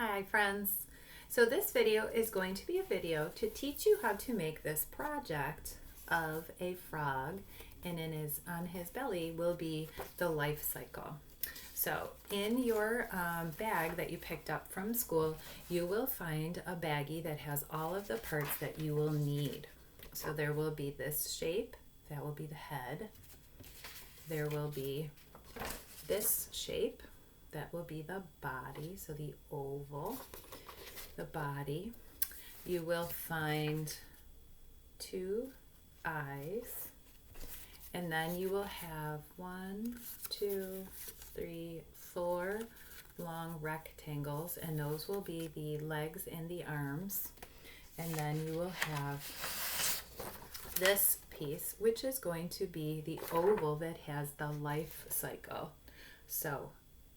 Hi friends. So this video is going to be a video to teach you how to make this project of a frog, and on his belly will be the life cycle. So in your bag that you picked up from school, you will find a baggie that has all of the parts that you will need. So there will be this shape, that will be the head. There will be this shape, that will be the body, so the oval, the body. You will find 2 eyes, and then you will have 1, 2, 3, 4 long rectangles, and those will be the legs and the arms. And then you will have this piece, which is going to be the oval that has the life cycle. So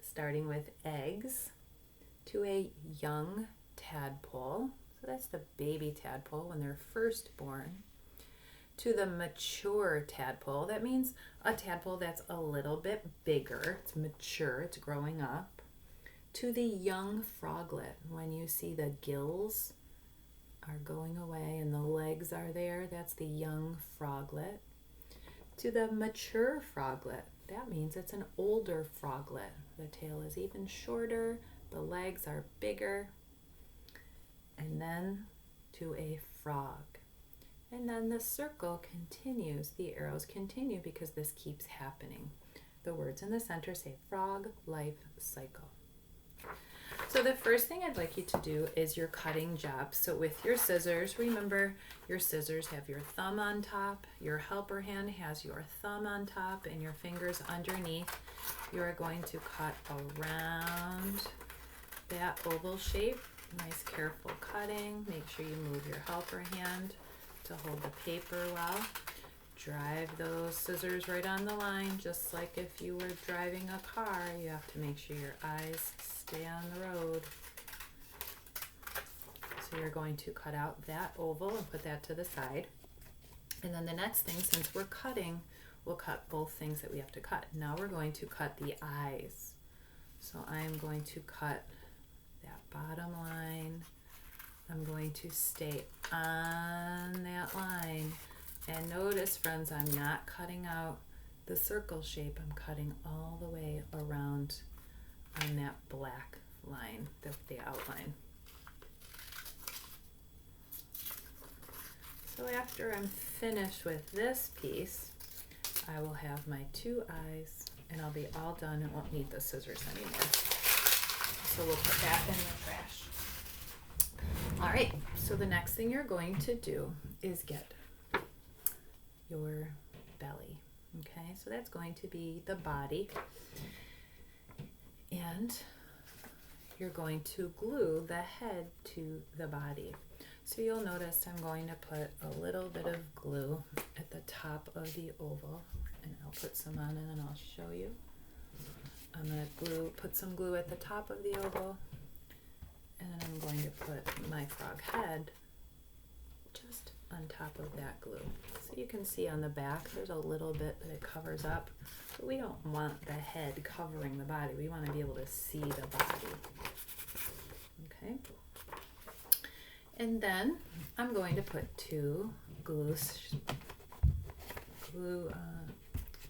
starting with eggs to a young tadpole, so that's the baby tadpole when they're first born, to the mature tadpole. That means a tadpole that's a little bit bigger, it's mature, it's growing up, to the young froglet. When you see the gills are going away and the legs are there, that's the young froglet. To the mature froglet, that means it's an older froglet. The tail is even shorter, the legs are bigger. And then to a frog. And then the circle continues, the arrows continue because this keeps happening. The words in the center say frog life cycle. So the first thing I'd like you to do is your cutting job. So with your scissors, remember your scissors have your thumb on top, your helper hand has your thumb on top, and your fingers underneath. You are going to cut around that oval shape. Nice careful cutting. Make sure you move your helper hand to hold the paper well. Drive those scissors right on the line, just like if you were driving a car. You have to make sure your eyes stay on the road. So you're going to cut out that oval and put that to the side. And then the next thing, since we're cutting, we'll cut both things that we have to cut. Now we're going to cut the eyes. So I'm going to cut that bottom line. I'm going to stay on that line. And notice, friends, I'm not cutting out the circle shape. I'm cutting all the way around on that black line, the outline. So after I'm finished with this piece, I will have my 2 eyes, and I'll be all done and won't need the scissors anymore. So we'll put that in the trash. All right, so the next thing you're going to do is get your belly. Okay, so that's going to be the body, and you're going to glue the head to the body. So you'll notice I'm going to put a little bit of glue at the top of the oval, and I'll put some on and then I'll show you. I'm going to put some glue at the top of the oval, and then I'm going to put my frog head just on top of that glue. So you can see on the back there's a little bit that it covers up, but we don't want the head covering the body. We want to be able to see the body. Okay. And then I'm going to put 2 glue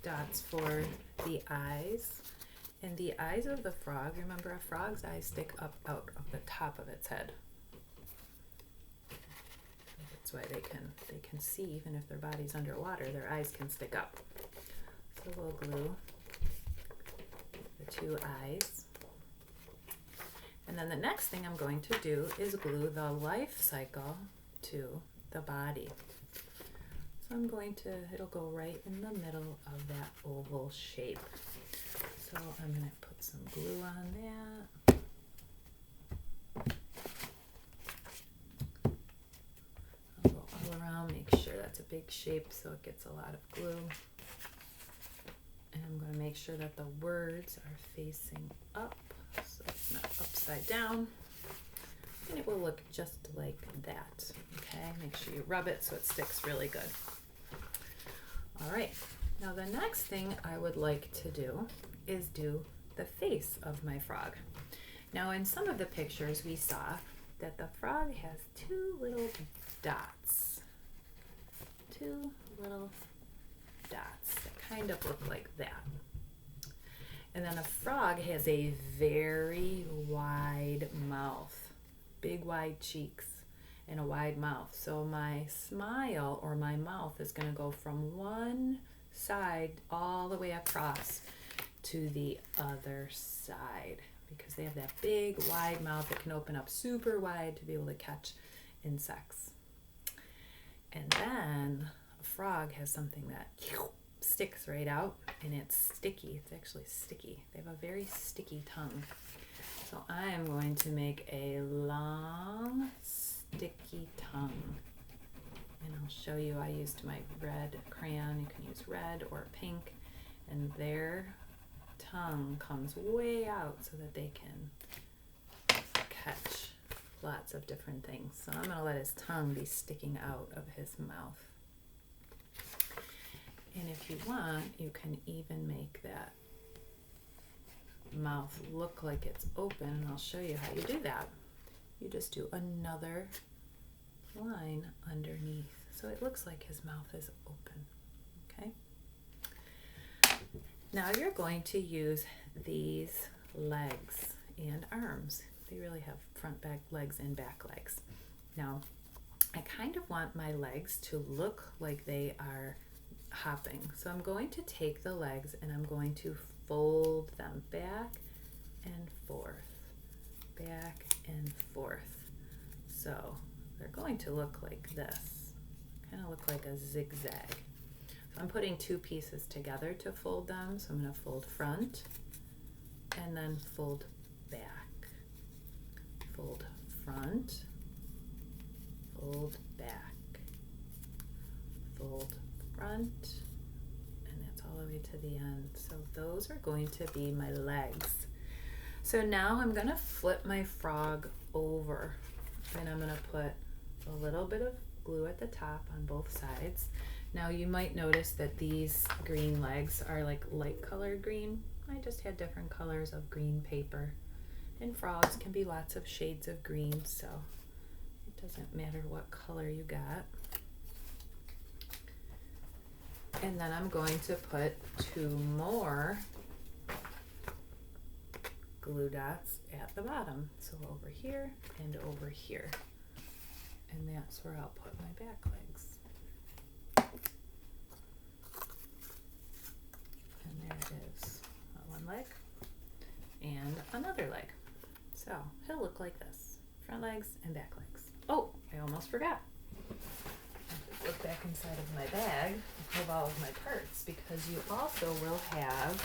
dots for the eyes. And the eyes of the frog, remember a frog's eyes stick up out of the top of its head. That's why they can see even if their body's underwater, their eyes can stick up. So we'll glue the 2 eyes. And then the next thing I'm going to do is glue the life cycle to the body. So I'm going to, it'll go right in the middle of that oval shape. So I'm going to put some glue on that. I'll go all around, make sure that's a big shape so it gets a lot of glue. And I'm going to make sure that the words are facing up, so it's not upside down. And it will look just like that. Okay, make sure you rub it so it sticks really good. All right, now the next thing I would like to do is do the face of my frog. Now in some of the pictures we saw that the frog has two little dots. Two little dots that kind of look like that. And then a frog has a very wide mouth, big wide cheeks and a wide mouth. So my smile or my mouth is going to go from one side all the way across to the other side because they have that big wide mouth that can open up super wide to be able to catch insects. And then a frog has something that sticks right out, and it's sticky. It's actually sticky. They have a very sticky tongue. So I am going to make a long sticky tongue, and I'll show you. I used my red crayon. You can use red or pink, and their tongue comes way out so that they can catch lots of different things. So I'm going to let his tongue be sticking out of his mouth. And if you want, you can even make that mouth look like it's open, and I'll show you how you do that. You just do another line underneath so it looks like his mouth is open. Okay? Now you're going to use these legs and arms. They really have front, back legs and back legs. Now, I kind of want my legs to look like they are hopping. So I'm going to take the legs and I'm going to fold them back and forth, back and forth. So they're going to look like this, kind of look like a zigzag. So I'm putting two pieces together to fold them. So I'm going to fold front and then fold back, fold front, fold back, fold front, and that's all the way to the end. So those are going to be my legs. So now I'm going to flip my frog over, and I'm going to put a little bit of glue at the top on both sides. Now you might notice that these green legs are like light colored green. I just had different colors of green paper, and frogs can be lots of shades of green, so it doesn't matter what color you got. And then I'm going to put two more glue dots at the bottom. So over here and over here. And that's where I'll put my back legs. And there it is. One leg and another leg. So he'll look like this. Front legs and back legs. Oh, I almost forgot. Look back inside of my bag of all of my parts, because you also will have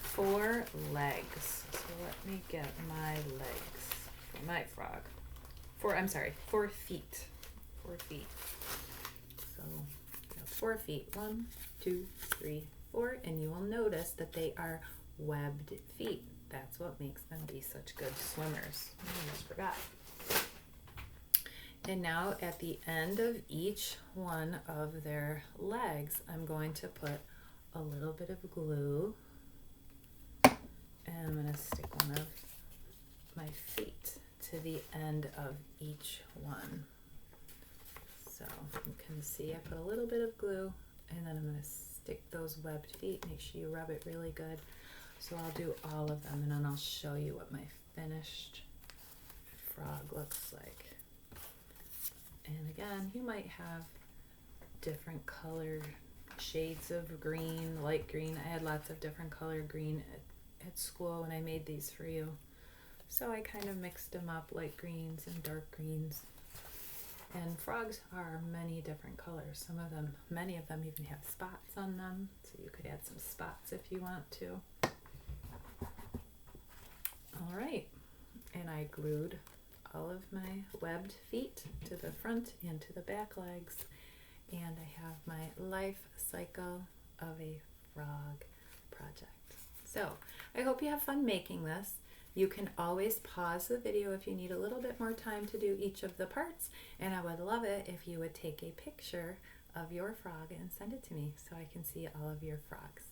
4 legs. So let me get my legs for my frog. 4 feet. 4 feet. So 4 feet. 1, 2, 3, 4, and you will notice that they are webbed feet. That's what makes them be such good swimmers. I almost forgot. And now at the end of each one of their legs, I'm going to put a little bit of glue, and I'm going to stick one of my feet to the end of each one. So you can see I put a little bit of glue, and then I'm going to stick those webbed feet. Make sure you rub it really good. So I'll do all of them, and then I'll show you what my finished frog looks like. And again, you might have different colored shades of green, light green. I had lots of different colored green at school when I made these for you. So I kind of mixed them up, light greens and dark greens. And frogs are many different colors. Many of them even have spots on them. So you could add some spots if you want to. All right. And I glued all of my webbed feet to the front and to the back legs, and I have my life cycle of a frog project. So I hope you have fun making this. You can always pause the video if you need a little bit more time to do each of the parts, and I would love it if you would take a picture of your frog and send it to me so I can see all of your frogs.